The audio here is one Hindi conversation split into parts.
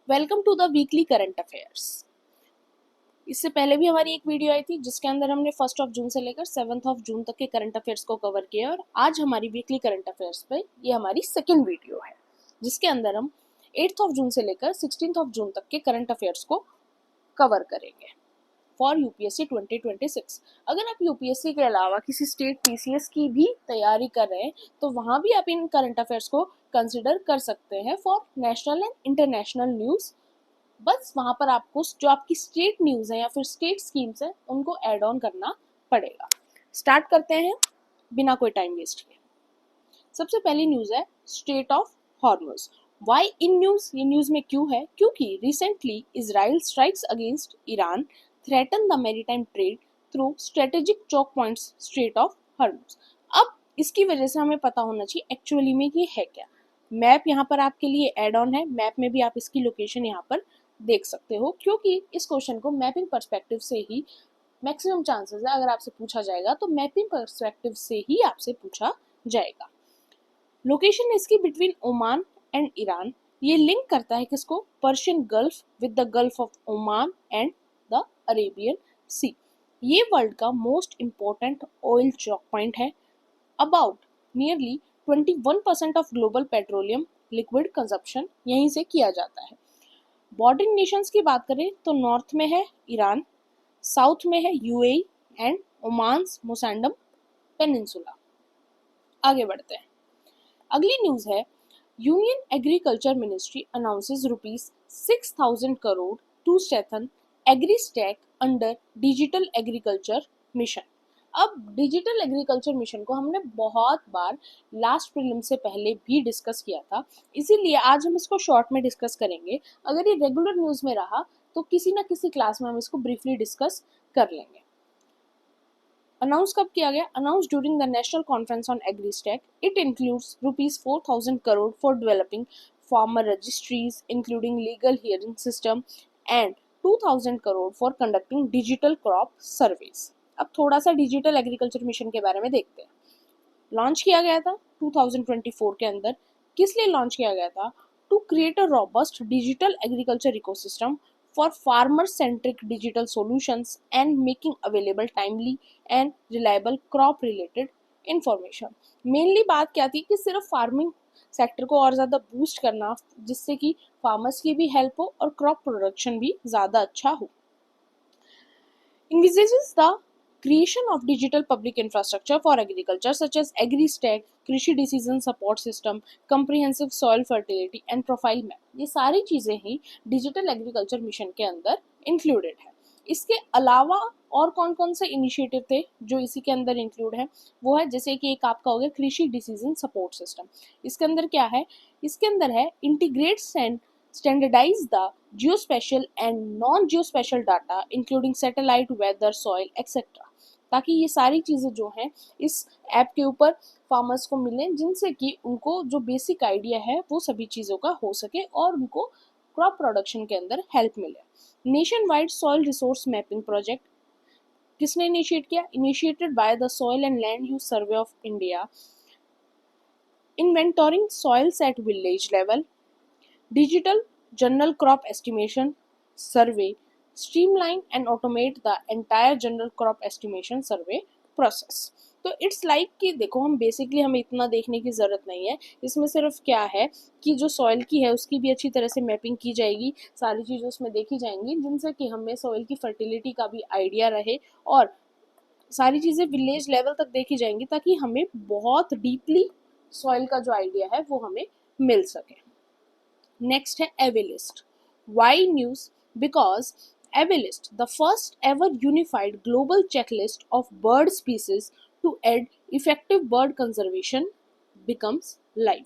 Welcome to the weekly current affairs. इससे पहले भी हमारी एक वीडियो आई थी जिसके अंदर हमने 1 जून से लेकर 7 जून तक के करंट अफेयर्स को कवर किया और आज हमारी वीकली करंट अफेयर्स पे ये हमारी सेकेंड वीडियो है जिसके अंदर हम 8 जून से लेकर 16 जून तक के करंट अफेयर्स को कवर करेंगे फॉर यूपीएससी 2026। अगर आप यूपीएससी के अलावा किसी स्टेट पीसीएस की भी तैयारी कर रहे हैं तो वहाँ भी आप इन करंट अफेयर्स को कंसिडर कर सकते हैं for national and international news. बस वहाँ पर आपको जो आपकी स्टेट न्यूज़ है या फिर स्टेट स्कीम्स है उनको ऐड ऑन करना पड़ेगा। स्टार्ट करते हैं बिना कोई टाइम वेस्ट किए। सबसे पहली न्यूज़ है Strait of Hormuz. Why in news, ये न्यूज़ में क्यों है? क्योंकि recently Israel strikes against Iran threaten the maritime trade through strategic choke points Strait of Hormuz. अब इसकी वजह से हमें पता होना चाहिए एक्चुअली में ये है क्या। मैप यहाँ पर आपके लिए ऐड ऑन है, मैप में भी आप इसकी लोकेशन यहाँ पर देख सकते हो क्योंकि इस क्वेश्चन को मैपिंग पर्सपेक्टिव से ही मैक्सिमम चांसेस है, अगर आपसे पूछा जाएगा तो मैपिंग पर्सपेक्टिव से ही आपसे पूछा जाएगा। लोकेशन इसकी बिटवीन ओमान एंड ईरान, ये लिंक करता है किसको? Persian Gulf with the Gulf of Oman and the Arabian Sea. ये वर्ल्ड का most important oil choke point है। About nearly 21% of global petroleum liquid consumption यहीं से किया जाता है। बॉर्डरिंग नेशंस की बात करें तो नॉर्थ में है ईरान, साउथ में है UAE and Oman's Musandam peninsula. आगे बढ़ते हैं। अगली न्यूज है union agriculture ministry announces ₹6,000 crore to strengthen AgriStack under digital agriculture mission. अब डिजिटल एग्रीकल्चर मिशन को हमने बहुत बार लास्ट प्रीलिम से पहले भी डिस्कस किया था, इसीलिए आज हम इसको शॉर्ट में डिस्कस करेंगे। अगर ये रेगुलर न्यूज़ में रहा तो किसी ना किसी क्लास में हम इसको ब्रीफली डिस्कस कर लेंगे। अनाउंस कब किया गया? Announce during the national conference on AgriStack. It includes ₹4,000 crore for developing farmer registries including legal hearing system and 2,000 crore for conducting digital crop surveys. अब थोड़ा सा डिजिटल एग्रीकल्चर मिशन के बारे में देखते हैं। लॉन्च किया गया था 2024 के अंदर। किस लिए लॉन्च किया गया था? To create a robust digital agriculture ecosystem for farmer centric digital solutions and making available timely and reliable crop related information. Mainly बात क्या थी कि सिर्फ फार्मिंग सेक्टर को और ज़्यादा बूस्ट करना जिससे कि फार्मर्स की भी हेल्प हो और क्रॉप प्रोडक्शन भी ज़्यादा अच्छा हो। Envisages the creation of digital public infrastructure for agriculture such as AgriStack, कृषि decision support system, comprehensive soil fertility and profile map। ये सारी चीज़ें ही डिजिटल एग्रीकल्चर मिशन के अंदर इंक्लूडेड है। इसके अलावा और कौन कौन से इनिशिएटिव थे जो इसी के अंदर इंक्लूड है? वो है जैसे कि एक आपका हो गया कृषि डिसीजन सपोर्ट सिस्टम। इसके अंदर क्या है? इसके अंदर है integrates and standardize the geospatial and non-geospatial data including satellite, weather, soil, etc. ताकि ये सारी चीज़ें जो हैं इस ऐप के ऊपर फार्मर्स को मिलें जिनसे कि उनको जो बेसिक आइडिया है वो सभी चीज़ों का हो सके और उनको क्रॉप प्रोडक्शन के अंदर हेल्प मिले। Nationwide soil resource mapping project किसने इनिशिएट किया? Initiated by the Soil and Land Use Survey of India. Inventorying soils at village level, digital general crop estimation survey, streamline and automate the entire general crop estimation survey process। तो इट्स लाइक कि देखो हम बेसिकली हमें इतना देखने की ज़रूरत नहीं है, इसमें सिर्फ क्या है कि जो सॉइल की है उसकी भी अच्छी तरह से मैपिंग की जाएगी, सारी चीज़ें उसमें देखी जाएंगी जिनसे कि हमें सॉइल की फर्टिलिटी का भी आइडिया रहे और सारी चीज़ें विलेज लेवल तक देखी जाएंगी ताकि हमें बहुत डीपली सॉइल का जो आइडिया है वो हमें मिल सके। नेक्स्ट है AviList. Why news? Because AviList the first ever unified global checklist of bird species to aid effective bird conservation becomes live.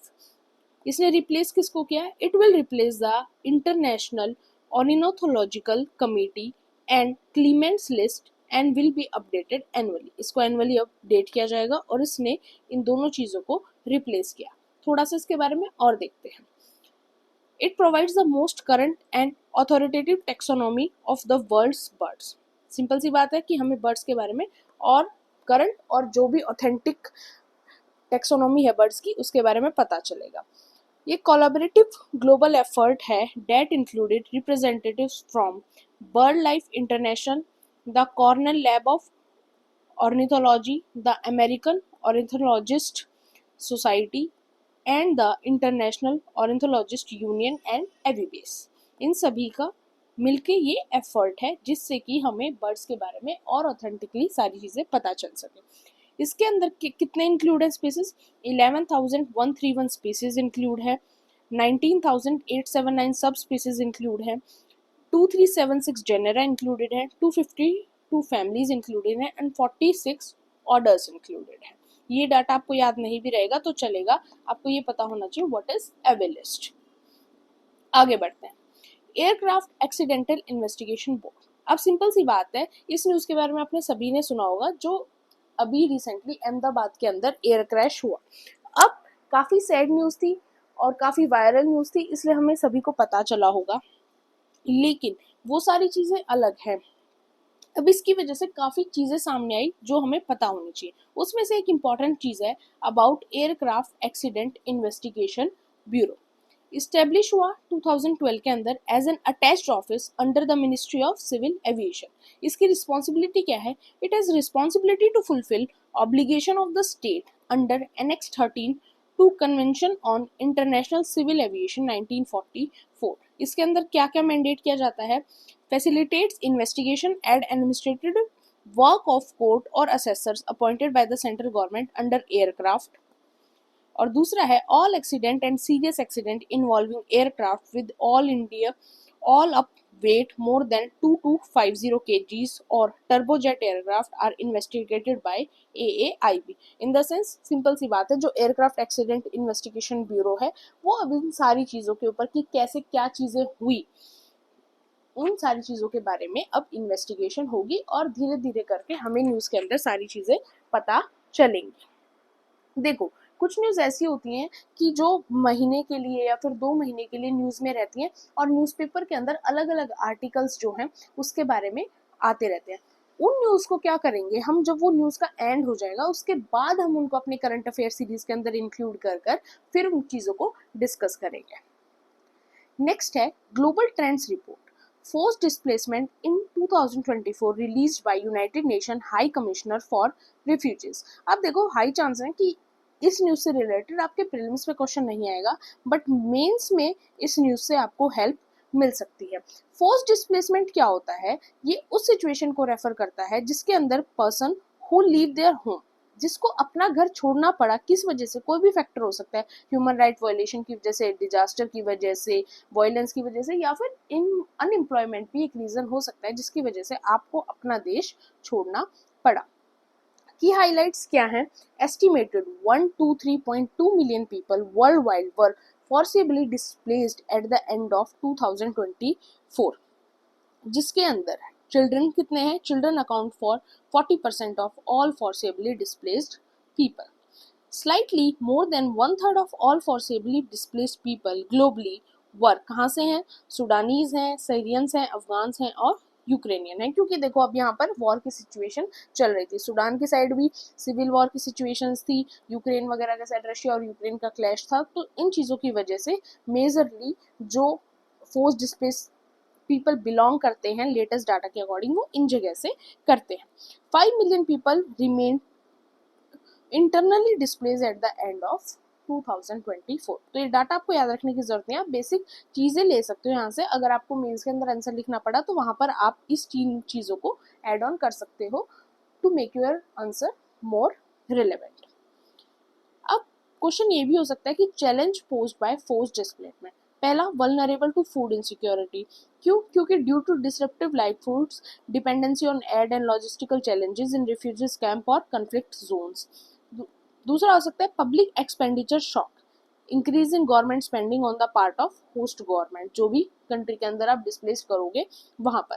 इसने रिप्लेस किसको किया है? It will replace the International Ornithological Committee and Clements list and will be updated annually. इसको एनुअली अपडेट किया जाएगा और इसने इन दोनों चीज़ों को रिप्लेस किया। थोड़ा सा इसके बारे में और देखते हैं। It provides the most current and authoritative taxonomy of the world's birds। Simple सी बात है कि हमें बर्ड्स के बारे में और करंट और जो भी ऑथेंटिक टेक्सोनॉमी है बर्ड्स की उसके बारे में पता चलेगा। ये कोलैबोरेटिव ग्लोबल एफर्ट है that included representatives from BirdLife International, the Cornell Lab of Ornithology, the American Ornithologist Society and the International Ornithologist Union and Avibase. इन सभी का मिलके ये एफर्ट है जिससे कि हमें बर्ड्स के बारे में और ऑथेंटिकली सारी चीज़ें पता चल सके। इसके अंदर कितने इंक्लूड है स्पीसीज? 11,131 स्पीसीज इंक्लूड है, 19,879 सब स्पीसीज इंक्लूड है, 2376 जेनेरा इंक्लूडेड है, 252 फैमिलीज इंक्लूडेड है एंड 46 ऑर्डर्स इंक्लूडेड है। ये डाटा आपको याद नहीं भी रहेगा तो चलेगा, आपको ये पता होना चाहिए व्हाट इज एवे लिस्ट। आगे बढ़ते हैं। Aircraft accidental investigation board. अब सिंपल सी बात है, इस न्यूज़ के बारे में आपने सभी ने सुना होगा, जो अभी रिसेंटली अहमदाबाद के अंदर एयर क्रैश हुआ। अब काफ़ी सैड न्यूज़ थी और काफ़ी वायरल न्यूज़ थी, इसलिए हमें सभी को पता चला होगा, लेकिन वो सारी चीज़ें अलग हैं। अब इसकी वजह से काफ़ी चीज़ें सामने आई जो हमें पता होनी चाहिए। उसमें से एक इम्पॉर्टेंट चीज़ है about Aircraft Accident Investigation Bureau. Establish हुआ 2012 के अंदर as an attached office under the Ministry of Civil Aviation. इसकी रिस्पॉन्सिबिलिटी क्या है? It has responsibility to fulfil obligation of the state under Annex 13 to Convention on International Civil Aviation 1944। इसके अंदर क्या क्या मैंडेट किया जाता है? facilitates investigation and administrative work of court or assessors appointed by the central government under aircraft। और दूसरा है all accident and serious accident involving aircraft with all up weight more than 2250 kgs or turbojet aircraft are investigated by AAIB। In the sense simple सी बात है, जो एयरक्राफ्ट एक्सीडेंट इन्वेस्टिगेशन ब्यूरो है वो अब इन सारी चीज़ों के ऊपर कि कैसे क्या चीज़ें हुई, उन सारी चीज़ों के बारे में अब इन्वेस्टिगेशन होगी और धीरे धीरे करके हमें न्यूज़ के अंदर सारी चीज़ें पता चलेंगी। देखो, कुछ न्यूज़ ऐसी होती हैं कि जो महीने के लिए या फिर 2 महीने के लिए न्यूज़ में रहती हैं और न्यूज़पेपर के अंदर अलग अलग आर्टिकल्स जो हैं उसके बारे में आते रहते हैं। उन न्यूज़ को क्या करेंगे हम, जब वो न्यूज़ का एंड हो जाएगा उसके बाद हम उनको अपने करंट अफेयर सीरीज के अंदर इंक्लूड कर फिर उन चीज़ों को डिस्कस करेंगे। नेक्स्ट है global trends report, forced displacement in 2024 released by United Nations High Commissioner for Refugees। अब देखो, हाई चांस है कि इस न्यूज़ से रिलेटेड आपके प्रीलिम्स में क्वेश्चन नहीं आएगा, बट मेंस में इस न्यूज़ से आपको हेल्प मिल सकती है। फोर्स्ड डिस्प्लेसमेंट क्या होता है? ये उस सिचुएशन को रेफर करता है जिसके अंदर person who leave their home, जिसको अपना घर छोड़ना पड़ा, किस वजह से, कोई भी फैक्टर हो सकता है, ह्यूमन राइट वायलेशन की वजह से, डिजास्टर की वजह से, वायलेंस की वजह से, या फिर इन अनएम्प्लॉयमेंट भी एक रीजन हो सकता है जिसकी वजह से आपको अपना देश छोड़ना पड़ा। की हाइलाइट्स क्या हैं? Estimated 123.2 million people world wide were forcibly displaced at the end of 2024, जिसके अंदर चिल्ड्रन कितने हैं? Children account for 40% of all forcibly displaced people। Slightly more than 1/3 of all forcibly displaced people globally were कहाँ से हैं? सुडानीज हैं, सीरियंस हैं, अफगान्स हैं और यूक्रेनियन है। क्योंकि देखो अब यहाँ पर वॉर की सिचुएशन चल रही थी, सुडान की साइड भी सिविल वॉर की सिचुएशंस थी, यूक्रेन वगैरह के साइड रशिया और यूक्रेन का क्लैश था। तो इन चीज़ों की वजह से मेजरली जो फोर्स डिस्प्लेस पीपल बिलोंग करते हैं लेटेस्ट डाटा के अकॉर्डिंग, वो इन जगह से करते हैं। 5 million people remain internally displays at the end of 2024। तो ये डाटा आपको याद रखने की जरूरत नहीं है, आप बेसिक चीज़ें ले सकते हो यहाँ से। अगर आपको मेंस के अंदर आंसर लिखना पड़ा तो वहाँ पर आप इस 3 चीज़ों को ऐड ऑन कर सकते हो to make your answer more relevant. अब क्वेश्चन ये भी हो सकता है कि challenge posed by forced displacement. पहला, वल्नरेबल टू फूड इनसिक्योरिटी। क्यों? क्योंकि due to disruptive livelihoods, dependency on aid and logistical challenges in refugees camp और कन्फ्लिक्ट जोन्स। दूसरा हो सकता है public expenditure shock, increasing government spending on the part of host government, जो भी कंट्री के अंदर आप डिस्प्लेस करोगे वहां पर।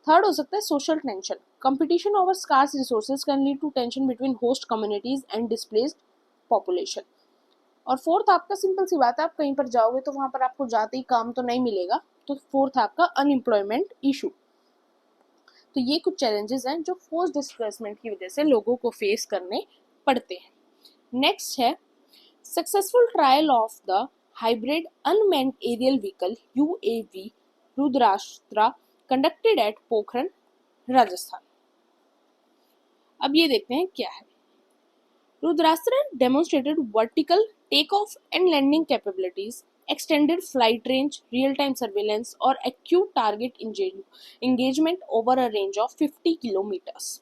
थर्ड हो सकता है social tension, competition over scarce resources can lead to tension between host communities and displaced population. और फोर्थ आपका सिंपल सी बात है, आप कहीं पर जाओगे तो वहां पर आपको जाते ही काम तो नहीं मिलेगा, तो फोर्थ आपका अनएम्प्लॉयमेंट इशू। तो ये कुछ चैलेंजेस हैं जो फोर्स डिस्प्लेसमेंट की वजह से लोगों को फेस करने पड़ते हैं। नेक्स्ट है successful trial of the hybrid unmanned aerial vehicle UAV Rudrastra conducted at Pokhran Rajasthan. अब ये देखते हैं क्या है। Rudrastra demonstrated vertical takeoff and landing capabilities, extended flight range, real-time surveillance और acute target engagement over a range of 50 kilometers।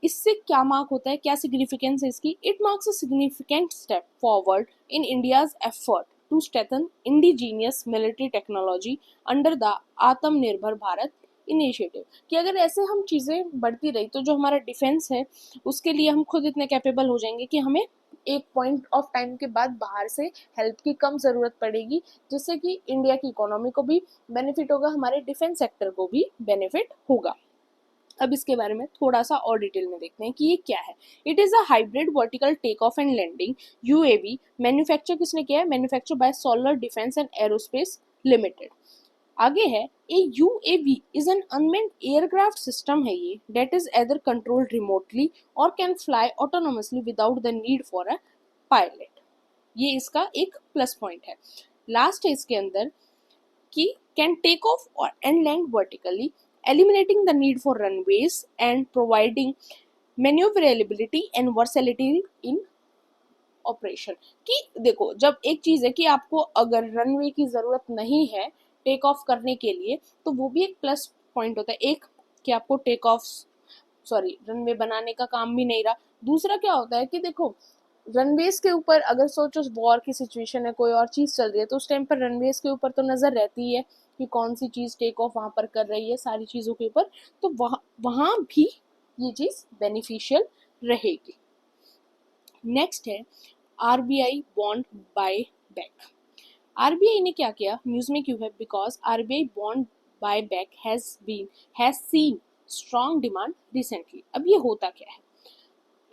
इससे क्या मार्क होता है, क्या सिग्निफिकेंस है इसकी? It marks a significant step forward in India's effort to strengthen indigenous military technology under the Atmanirbhar Bharat initiative. कि अगर ऐसे हम चीज़ें बढ़ती रही तो जो हमारा डिफेंस है उसके लिए हम खुद इतने कैपेबल हो जाएंगे कि हमें एक पॉइंट ऑफ टाइम के बाद बाहर से हेल्प की कम ज़रूरत पड़ेगी, जिससे कि इंडिया की इकोनॉमी को भी बेनिफिट होगा, हमारे डिफेंस सेक्टर को भी बेनिफिट होगा। अब इसके बारे में थोड़ा सा और डिटेल में देखते हैं कि ये क्या है। It is a hybrid vertical take off and landing UAV. Manufacture किसने किया है? Manufacture by Solar Defence and Aerospace Limited. आगे है a UAV is an unmanned aircraft system है ये that is either controlled remotely or can fly autonomously without the need for a pilot. ये इसका एक प्लस पॉइंट है। लास्ट है इसके अंदर कि can take off and land vertically, eliminating the need for runways and providing maneuverability and versatility in operation। कि देखो, जब एक चीज़ है कि आपको अगर रनवे की ज़रूरत नहीं है टेक ऑफ करने के लिए तो वो भी एक प्लस पॉइंट होता है। एक कि आपको टेक ऑफ रनवे बनाने का काम भी नहीं रहा। दूसरा क्या होता है कि देखो, रनवेज के ऊपर अगर सोचो वॉर की सिचुएशन है, कोई और चीज़ चल रही है, तो उस टाइम पर रनवेज के ऊपर तो नज़र रहती है कि कौन सी चीज़ टेक ऑफ वहाँ पर कर रही है, सारी चीज़ों के ऊपर, तो वहाँ भी ये चीज़ बेनिफिशियल रहेगी। नेक्स्ट है RBI bond buy back. RBI ने क्या किया, न्यूज़ में क्यों है? Because RBI bond buy back has seen strong demand recently. अब ये होता क्या है?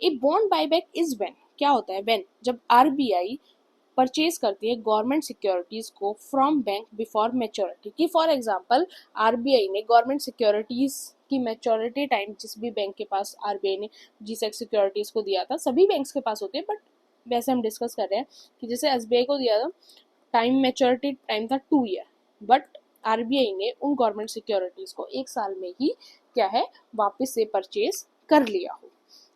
A bond buyback is when, क्या होता है? व्हेन, जब आरबीआई परचेज करती है गवर्नमेंट सिक्योरिटीज को फ्रॉम बैंक बिफोर मैच्योरिटी। कि फॉर एग्जांपल आरबीआई ने गवर्नमेंट सिक्योरिटीज की मैच्योरिटी टाइम जिस भी बैंक के पास आरबीआई ने जीसेक सिक्योरिटीज को दिया था, सभी बैंक्स के पास होते हैं बट वैसे हम डिस्कस कर रहे हैं कि जैसे एसबीआई को दिया था, टाइम मैच्योरिटी टाइम था 2 ईयर, बट आरबीआई ने उन गवर्नमेंट सिक्योरिटीज को 1 साल में ही क्या है वापस से परचेज कर लिया हो।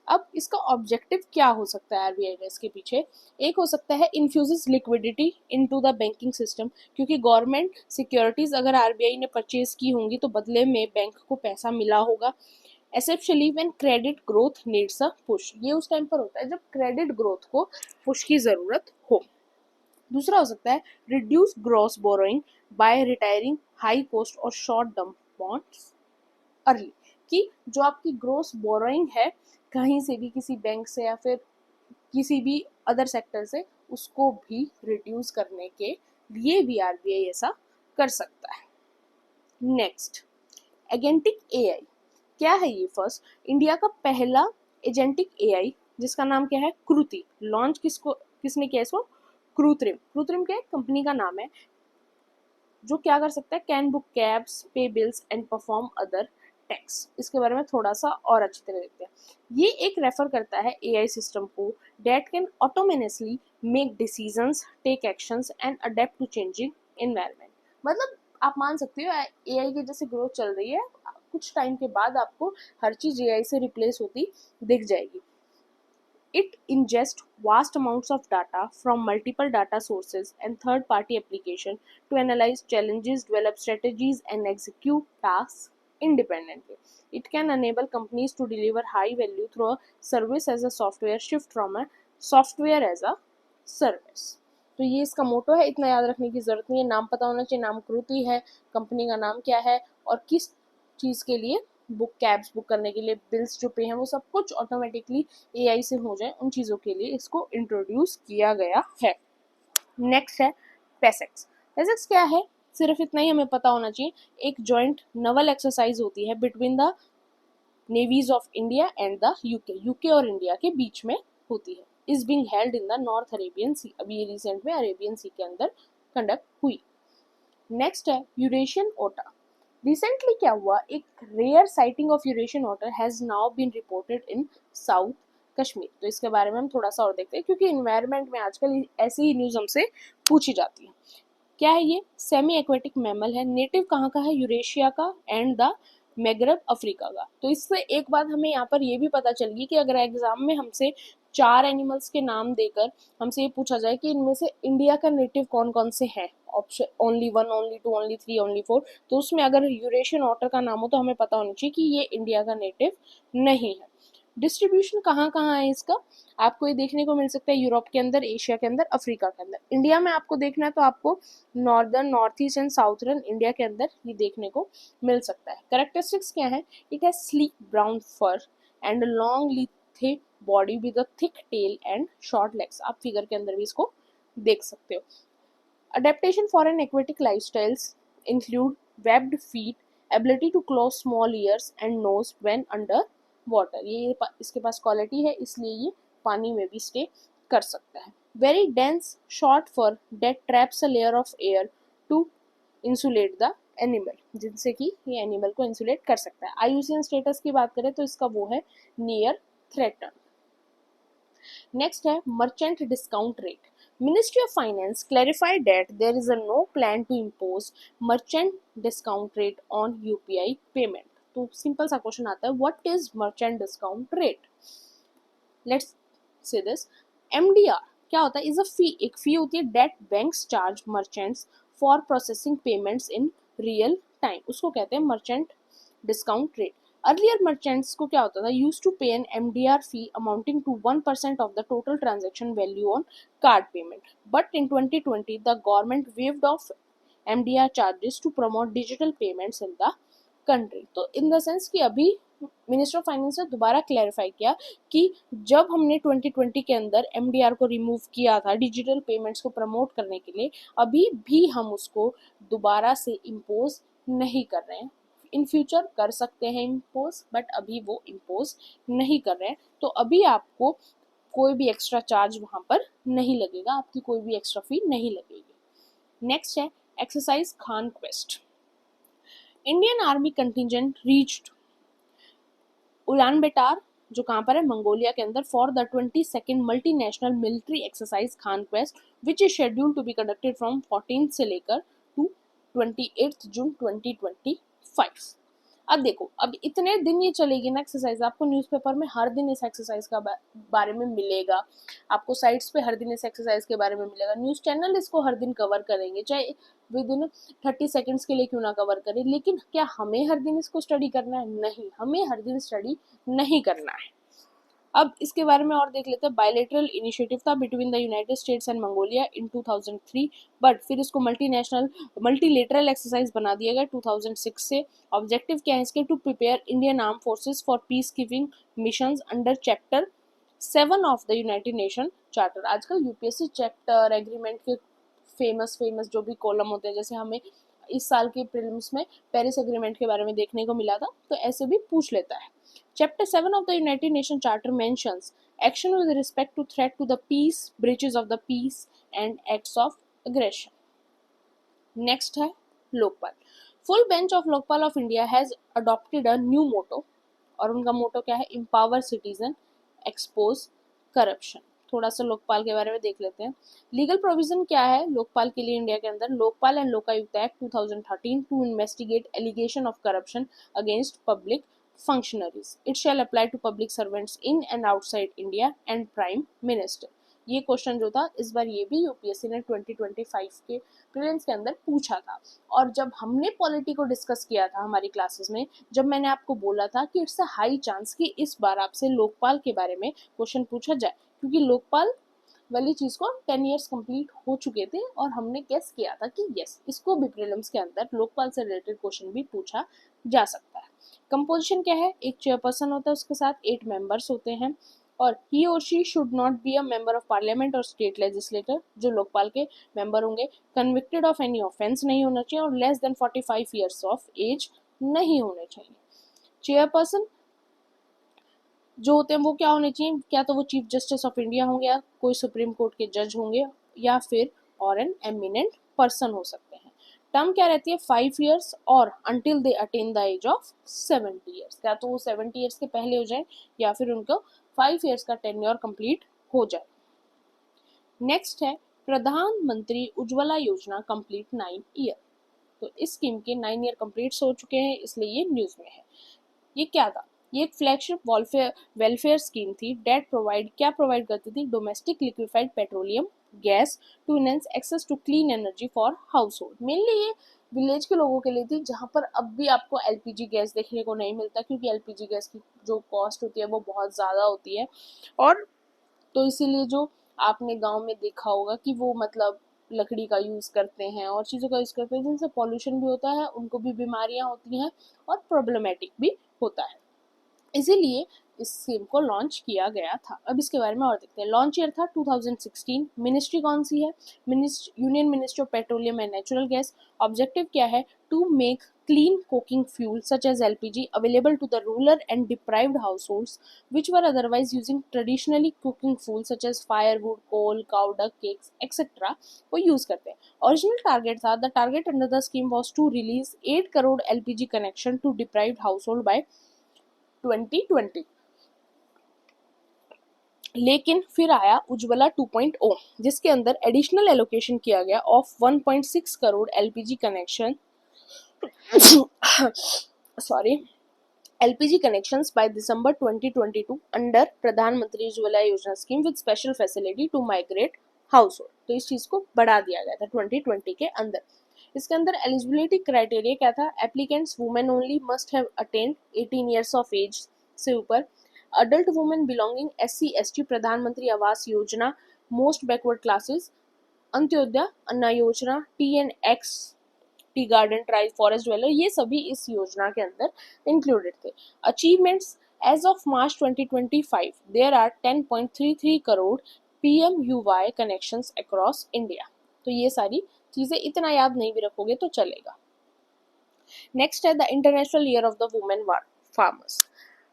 अब इसका ऑब्जेक्टिव क्या हो सकता है आरबीआई का इसके पीछे? एक हो सकता है infuses liquidity into the banking system, क्योंकि गवर्नमेंट सिक्योरिटीज अगर आरबीआई ने परचेज की होंगी तो बदले में बैंक को पैसा मिला होगा। Especially when credit growth needs a push, ये उस टाइम पर होता है जब क्रेडिट ग्रोथ को पुश की जरूरत हो। दूसरा हो सकता है reduce gross borrowing bye retiring high cost और शॉर्ट टर्म बॉन्ड्स अर्ली। कि जो आपकी ग्रॉस बोरोइंग है कहीं से भी, किसी बैंक से या फिर किसी भी अदर सेक्टर से, उसको भी रिड्यूस करने के लिए भी आरबीआई ऐसा कर सकता है। Next, agentic AI. क्या है ये? फर्स्ट, इंडिया का पहला एजेंटिक एआई जिसका नाम क्या है? कृति। लॉन्च किसने किया इसको? कृत्रिम। कृत्रिम क्या है? कंपनी का नाम है, जो क्या कर सकता है? कैन बुक कैब्स, पे bills and perform other tax. इसके बारे में थोड़ा सा और अच्छी तरह देखते हैं। ये एक रेफर करता है एआई सिस्टम को that can automatically make decisions, take actions and adapt to changing environment. मतलब आप मान सकते हो एआई की जैसे ग्रोथ चल रही है, कुछ टाइम के बाद आपको हर चीज एआई से रिप्लेस होती दिख जाएगी। It ingests vast amounts of data from multiple data sources and third-party applications to analyze challenges, develop strategies, and execute tasks independently. It can enable companies to deliver high value through a service as a software shift from a software as a service. तो ये इसका मोटो है, इतना याद रखने की जरूरत नहीं है, नाम पता होना चाहिए। नाम कृति है, कंपनी का नाम क्या है और किस चीज़ के लिए कैब्स बुक करने के लिए बिल्स जो पे हैं वो सब कुछ ऑटोमेटिकली एआई से हो जाए, उन चीज़ों के लिए इसको इंट्रोड्यूस किया गया है। नेक्स्ट है पेसेक्स। पेसेक्स क्या है? सिर्फ इतना ही हमें पता होना चाहिए, एक जॉइंट नवल एक्सरसाइज होती है between the navies of India and the UK और इंडिया के बीच में होती है। Is being held in the north Arabian sea. अभी ये रिसेंट में अरेबियन सी के अंदर कंडक्ट हुई। नेक्स्ट है यूरेशियन ओटा। रिसेंटली क्या हुआ, एक rare sighting of Eurasian otter has now been reported in south Kashmir. तो इसके बारे में हम थोड़ा सा और देखते हैं, क्योंकि इन्वायरमेंट में आजकल ऐसी ही न्यूज़ हमसे पूछी जाती है। क्या है ये? सेमी एक्वेटिक मैमल है। नेटिव कहाँ का है? यूरेशिया का एंड द मैग्रेब अफ्रीका का। तो इससे एक बात हमें यहाँ पर ये भी पता चल गई कि अगर एग्जाम में हमसे 4 एनिमल्स के नाम देकर हमसे ये पूछा जाए कि इनमें से इंडिया का नेटिव कौन कौन से हैं, option only 1, only 2, only 3, only 4, तो उसमें अगर यूरेशियन ऑटर का नाम हो तो हमें पता होना चाहिए कि ये इंडिया का नेटिव नहीं है। डिस्ट्रीब्यूशन कहाँ कहाँ है इसका? आपको ये देखने को मिल सकता है यूरोप के अंदर, एशिया के अंदर, अफ्रीका के अंदर। इंडिया में आपको देखना है तो आपको northern, north east and southern India के अंदर ये देखने को मिल सकता है। कैरेक्टरिस्टिक्स क्या है? It has sleek brown fur and long lithe body with a thick tail and short legs. आप फिगर के अंदर भी इसको देख सकते हो। Adaptation for an aquatic lifestyles include webbed feet, ability to close small ears and nose when under water. ये इसके पास क्वालिटी है, इसलिए ये पानी में भी स्टे कर सकता है। Very dense short fur that traps a layer of air to insulate the animal, जिनसे कि ये एनिमल को इंसुलेट कर सकता है। आईयूसीएन स्टेटस की बात करें तो इसका वो है नियर थ्रेटन। नेक्स्ट है merchant discount rate. Ministry of Finance clarified that there is a no plan to impose merchant discount rate on UPI payment. तो सिंपल सा क्वेश्चन आता है, what is merchant discount rate? Let's say this. MDR क्या होता है? इज अ फी, एक फी होती है that banks charge merchants for processing payments in real time, उसको कहते हैं merchant discount rate. Earlier merchants को क्या होता था? Use to pay an MDR fee amounting to 1% of the total transaction value on card payment, but in 2020 the government waived off MDR charges to promote digital payments in the country. तो इन द सेंस कि अभी मिनिस्टर ऑफ फाइनेंस ने दोबारा क्लैरिफाई किया कि जब हमने 2020 के अंदर MDR को रिमूव किया था डिजिटल पेमेंट्स को प्रमोट करने के लिए, अभी भी हम उसको दोबारा से इम्पोज नहीं कर रहे हैं। इन फ्यूचर कर सकते हैं इम्पोज, बट अभी वो इम्पोज नहीं कर रहे हैं। तो अभी आपको कोई भी एक्स्ट्रा चार्ज वहां पर नहीं लगेगा, आपकी कोई भी एक्स्ट्रा फी नहीं लगेगी। नेक्स्ट है exercise Khaan Quest. Indian Army contingent reached Ulaanbaatar, जो कहाँ पर है? मंगोलिया के अंदर, for the 22nd multinational military exercise Khaan Quest which is schedule to be conducted from 14 से लेकर टू 28 जून 2025। अब देखो, अब इतने दिन ये चलेगी ना एक्सरसाइज, आपको न्यूज़पेपर में हर दिन इस एक्सरसाइज का बारे में मिलेगा, आपको साइट्स पे हर दिन इस एक्सरसाइज के बारे में मिलेगा, न्यूज़ चैनल इसको हर दिन कवर करेंगे, चाहे विद इन 30 सेकेंड्स के लिए क्यों ना कवर करें। लेकिन क्या हमें हर दिन इसको स्टडी करना है? नहीं, हमें हर दिन स्टडी नहीं करना है। अब इसके बारे में और देख लेते हैं। बायलैटरल इनिशिएटिव था between the United states and Mongolia in 2003, but फिर इसको मल्टीलेटरल एक्सरसाइज बना दिया गया 2006 से। ऑब्जेक्टिव क्या है इसके? To prepare Indian arm forces for peace keeping missions under chapter 7 of the United Nation Charter. आजकल यूपीएससी चैप्टर एग्रीमेंट के फेमस जो भी कॉलम होते हैं, जैसे हमें इस साल के प्रीलिम्स में पेरिस एग्रीमेंट के बारे में देखने को मिला था, तो ऐसे भी पूछ लेता है। Chapter 7 of the United Nations Charter mentions action with respect to threat to the peace, breaches of the peace and acts of aggression. Next है Lokpal. Full bench of Lokpal of India has adopted a new motto, और उनका मोटो क्या है? Empower citizen, expose corruption। थोड़ा सा लोकपाल के बारे में देख लेते हैं। लीगल प्रोविजन क्या है लोकपाल के लिए इंडिया के अंदर? Lokpal and Lokayukta act 2013 to investigate allegation of corruption against public functionaries. It shall apply to public servants in and outside India and Prime Minister. ये क्वेश्चन जो था इस बार ये भी यूपीएससी ने 2025 के प्रीलिम्स के अंदर पूछा था। और जब हमने पॉलिटी को डिस्कस किया था हमारी क्लासेस में, जब मैंने आपको बोला था कि इट्स अ हाई चांस कि इस बार आपसे लोकपाल के बारे में क्वेश्चन पूछा जाए, क्योंकि लोकपाल वाली चीज को 10 इयर्स कंप्लीट हो चुके थे और हमने गेस किया था कि यस, इसको भी प्रीलिम्स के अंदर लोकपाल से रिलेटेड क्वेश्चन भी पूछा जा सकता है। कंपोजिशन क्या है? एक चेयरपर्सन होता है, उसके साथ 8 मेंबर्स होते हैं, और ही और she should not be a member of parliament और स्टेट लेजिस्लेटर, जो लोकपाल के मेंबर होंगे, कन्विक्टेड ऑफ एनी ऑफेंस नहीं होना चाहिए, और less than 45 years of age नहीं होने चाहिए। चेयरपर्सन जो होते हैं वो क्या होने चाहिए? क्या तो वो चीफ जस्टिस ऑफ इंडिया होंगे, या कोई सुप्रीम कोर्ट के जज होंगे, या फिर और एन एमिनेंट पर्सन हो सकते हैं। टर्म क्या रहती है? 5 इयर्स और until they attain the age of 70 years. क्या तो वो 70 इयर्स के पहले हो जाए, या फिर उनको 5 इयर्स का टेन्योर कंप्लीट हो जाए। नेक्स्ट है प्रधानमंत्री उज्ज्वला योजना कंप्लीट 9 ईयर। तो इस स्कीम के 9 ईयर कंप्लीट हो चुके हैं, इसलिए ये न्यूज में है। ये क्या था? ये एक फ्लैगशिप वेलफेयर स्कीम थी। डेट क्या प्रोवाइड करती थी? Domestic liquefied petroleum gas to enhance access to clean energy for household. Mainly ये विलेज के लोगों के लिए थी, जहाँ पर अब भी आपको एलपीजी गैस देखने को नहीं मिलता, क्योंकि एलपीजी गैस की जो कॉस्ट होती है वो बहुत ज़्यादा होती है। और तो इसीलिए जो आपने गांव में देखा होगा कि वो मतलब लकड़ी का यूज़ करते हैं और चीज़ों का यूज़ करते हैं, जिनसे पॉल्यूशन भी होता है, उनको भी बीमारियां होती हैं और प्रॉब्लमेटिक भी होता है। इसीलिए इस स्कीम को लॉन्च किया गया था। अब इसके बारे में और देखते हैं। लॉन्च ईयर था 2016। मिनिस्ट्री कौन सी है? Union Ministry of Petroleum and Natural Gas. Objective क्या है? To make clean cooking fuel such as LPG available to the rural and deprived households which were otherwise using traditionally cooking fuel such as firewood, coal, cow dung, cakes, etc. वो यूज करते हैं। ओरिजिनल टारगेट था, the target under the scheme was to release 8 crore LPG connection to deprived household by 2020। लेकिन फिर आया उज्ज्वला 2.0, जिसके अंदर एडिशनल एलोकेशन किया गया of 1.6 crore LPG connection sorry LPG connections by December 2022 under Pradhan Mantri Ujjwala Yojana scheme with special facility to migrate household. तो इस चीज को बढ़ा दिया गया था 2020 के अंदर। इसके अंदर एलिजिबिलिटी क्राइटेरिया क्या था? Applicants women only must have attained 18 years of age से ऊपर, adult women belonging SC ST Pradhan Mantri Awas Yojana most backward classes, Antyodaya Anna Yojana TNX tea garden tribe forest dweller, ये सभी इस योजना के अंदर इंक्लूडेड थे। Achievements as of March 2025 there are 10.33 crore PMUY connections across India. तो ये सारी चीजें इतना याद नहीं भी रखोगे तो चलेगा। नेक्स्ट है the international year of the women farmers.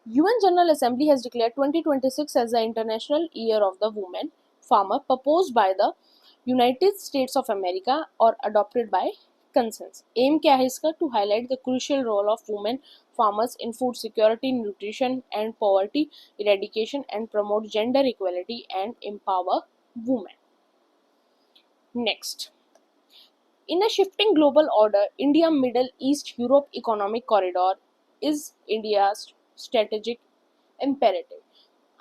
UN General Assembly has declared 2026 as the International Year of the Women Farmer, proposed by the United States of America और adopted by consensus. Aim क्या है इसका? To highlight the crucial role of women farmers in food security, nutrition and poverty eradication and promote gender equality and empower women. Next. In a shifting global order, India Middle East Europe Economic Corridor is India's strategic imperative.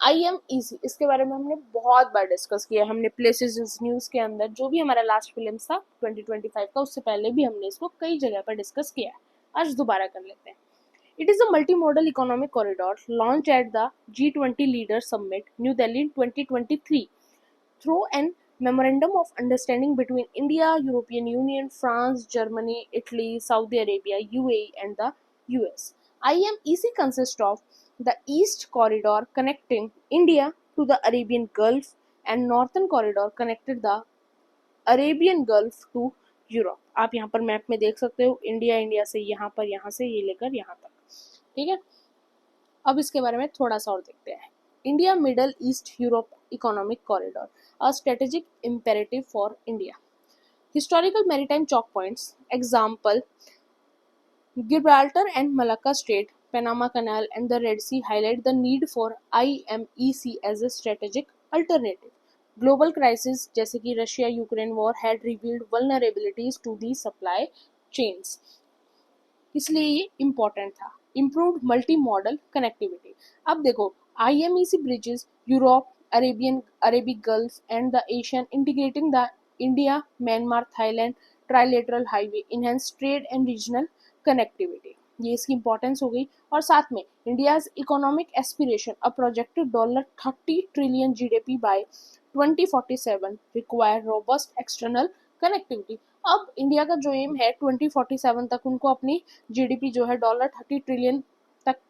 IMEC, इसके बारे में हमने बहुत बार डिस्कस किया। हमने प्लेसेस न्यूज़ के अंदर जो भी हमारा लास्ट फिल्म था 2025 का, उससे पहले भी हमने इसको कई जगह पर डिस्कस किया है। आज दोबारा कर लेते हैं। It is a multimodal economic corridor launched at the G20 Leaders Summit, New Delhi in 2023 through an memorandum of understanding between India, European Union, France, Germany, Italy, Saudi Arabia, UAE and the US. IMEC consists of the East Corridor connecting India to the Arabian Gulf and Northern Corridor connected the Arabian Gulf to Europe. आप यहाँ पर मैप में देख सकते हो, इंडिया से यहाँ से ये लेकर यहाँ तक, ठीक है। अब इसके बारे में थोड़ा सा और देखते हैं। India middle east Europe economic corridor, a strategic imperative for India. Historical maritime chalk points, example Gibraltar and Malacca Strait, Panama Canal and the Red Sea highlight the need for IMEC as a strategic alternative. Global crisis जैसे कि Russia Ukraine war had revealed vulnerabilities to the supply chains, इसलिए ये इम्पोर्टेंट था। Improved multimodal connectivity. अब देखो, IMEC bridges Europe, Arabic Gulf and the Asian, integrating the India, Myanmar, Thailand trilateral highway, enhance trade and regional connectivity, ये इसकी इंपॉर्टेंस हो गई। और साथ में India's economic aspiration, a projected $30 trillion GDP by 2047 require robust external connectivity. अब इंडिया का जो एम है 2047 तक उनको अपनी GDP जो है $30 ट्रिलियन तक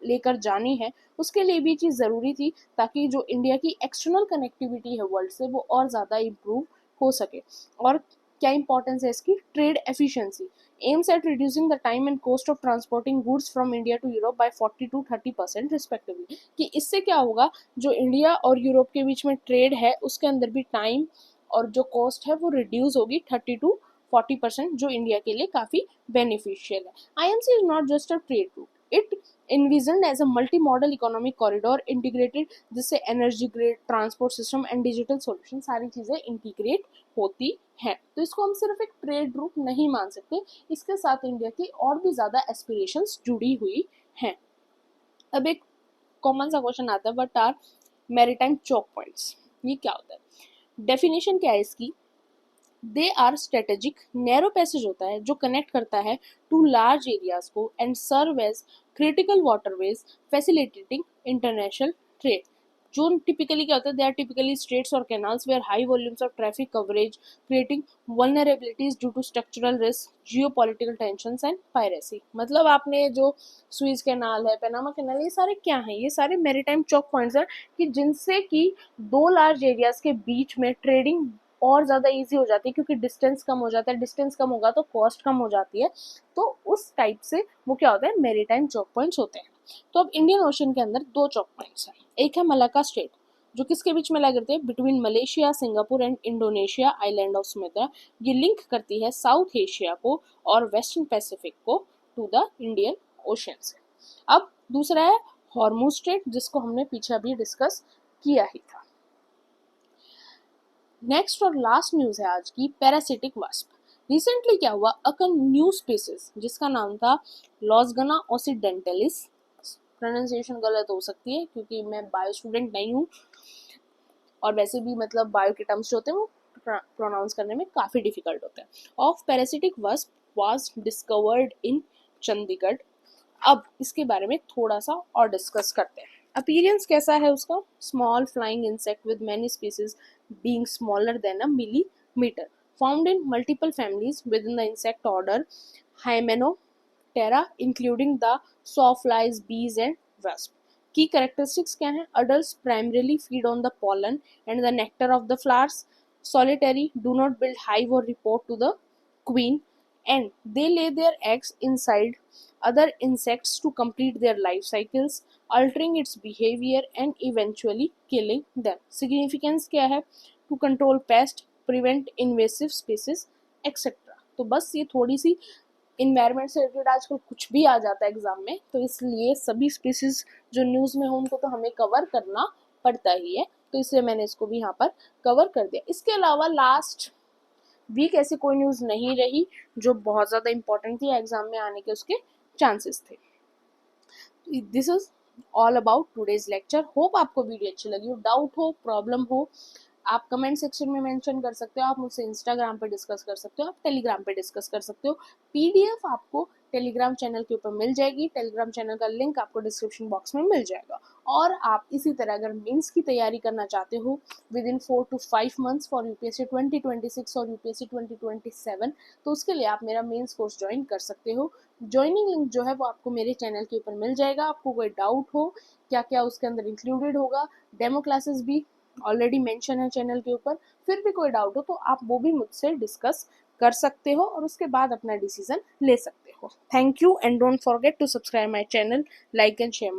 लेकर जानी है, उसके लिए भी चीज़ ज़रूरी थी ताकि जो इंडिया की एक्सटर्नल कनेक्टिविटी है वर्ल्ड से वो और ज़्यादा इम्प्रूव हो सके। और क्या इंपॉर्टेंस है इसकी? Trade efficiency aims at reducing the time and cost of transporting goods from India to Europe by 40 to 30% respectively। कि इससे क्या होगा, जो इंडिया और यूरोप के बीच में ट्रेड है उसके अंदर भी टाइम और जो कॉस्ट है वो रिड्यूस होगी 30 to 40%, जो इंडिया के लिए काफ़ी बेनिफिशियल है। IMC is not just a trade route, it envisioned as a multi-modal economic corridor integrated, जिससे energy grid, transport system and digital solution सारी चीज़ें इंटीग्रेट होती हैं। तो इसको हम सिर्फ एक ट्रेड रूट नहीं मान सकते, इसके साथ इंडिया की और भी ज़्यादा एस्पिरेशंस जुड़ी हुई हैं। अब एक कॉमन सा क्वेश्चन आता है, what are maritime choke points, ये क्या होता है? डेफिनेशन क्या है इसकी? They are strategic narrow passage होता है जो कनेक्ट करता है टू लार्ज एरियाज को and serve as critical waterways facilitating international trade. जो टिपिकली क्या होता है, दे आर टिपिकली स्ट्रेट्स और canals where high volumes of traffic coverage creating vulnerabilities due to structural risk, geopolitical tensions and piracy. मतलब आपने जो सुइज कैनाल है, पनामा कैनाल, ये सारे क्या हैं? ये सारे मैरीटाइम चौक पॉइंट्स हैं कि जिनसे कि दो लार्ज एरियाज के बीच में ट्रेडिंग और ज़्यादा इजी हो जाती है, क्योंकि डिस्टेंस कम हो जाता है, डिस्टेंस कम होगा तो कॉस्ट कम हो जाती है। तो उस टाइप से वो क्या होता है, मैरीटाइम चौक पॉइंट्स होते हैं। तो अब इंडियन ओशन के अंदर दो चौक पॉइंट्स हैं। एक है मलाक्का स्ट्रेट, जो किसके बीच में ला करते हैं? Between Malaysia, Singapore and Indonesia island of Sumatra. ये लिंक करती है साउथ एशिया को और वेस्टर्न पैसिफिक को टू द इंडियन ओशन से। अब दूसरा है हॉर्मुज स्ट्रेट, जिसको हमने पीछे अभी डिस्कस किया ही था। नेक्स्ट और लास्ट न्यूज है आज की, पैरासिटिक वास्प। रिसेंटली क्या हुआ, न्यू स्पीसीज जिसका नाम था लॉसगना ओसिडेंटलिस, प्रोनाउंसिएशन गलत हो सकती है क्योंकि मैं बायो स्टूडेंट नहीं हूँ, और वैसे भी मतलब बायो के टर्म्स जो होते हैं वो प्रोनाउंस करने में काफ़ी डिफिकल्ट होता है। Of parasitic wasp was discovered in Chandigarh. अब इसके बारे में थोड़ा सा और डिस्कस करते हैं। अपीयरेंस कैसा है उसका? Small flying insect with many species being smaller than a millimetre, found in multiple families within the insect order Hymenoptera including the sawflies, bees and wasp. Key characteristics क्या हैं? Adults primarily feed on the pollen and the nectar of the flowers, solitary, do not build hive or report to the queen, and they lay their eggs inside other insects to complete their life cycles, altering its behavior and eventually killing them. Significance क्या है? To control pest, prevent invasive species, etc. तो बस ये थोड़ी सी इन्वायरमेंट से रिलेटेड आजकल कुछ भी आ जाता है एग्जाम में, तो इसलिए सभी स्पीसीज जो न्यूज़ में हो उनको तो हमें कवर करना पड़ता ही है, तो इसलिए मैंने इसको भी यहाँ पर कवर कर दिया। इसके अलावा लास्ट वीक ऐसी कोई न्यूज़ नहीं रही जो बहुत ज़्यादा इंपॉर्टेंट थी, एग्जाम में आने के उसके चांसेस थे। This is all about today's lecture. Hope आपको वीडियो अच्छी लगी हो। डाउट हो, प्रॉब्लम हो, आप कमेंट सेक्शन में मेंशन कर सकते हो, आप मुझसे इंस्टाग्राम पे डिस्कस कर सकते हो, आप टेलीग्राम पे डिस्कस कर सकते हो। पीडीएफ आपको टेलीग्राम चैनल के ऊपर मिल जाएगी, टेलीग्राम चैनल का लिंक आपको डिस्क्रिप्शन बॉक्स में मिल जाएगा। और आप इसी तरह अगर मेंस की तैयारी करना चाहते हो with in 4 to 5 months for UPSC 2026 और यूपीएससी 2027, तो उसके लिए आप मेरा मेंस कोर्स ज्वाइन कर सकते हो। ज्वाइनिंग लिंक जो है वो आपको मेरे चैनल के ऊपर मिल जाएगा। आपको कोई डाउट हो क्या क्या उसके अंदर इंक्लूडेड होगा, डेमो क्लासेस भी ऑलरेडी मेंशन है चैनल के ऊपर, फिर भी कोई डाउट हो तो आप वो भी मुझसे डिस्कस कर सकते हो और उसके बाद अपना डिसीजन ले सकते हो। Thank you and don't forget to subscribe my channel, like and share.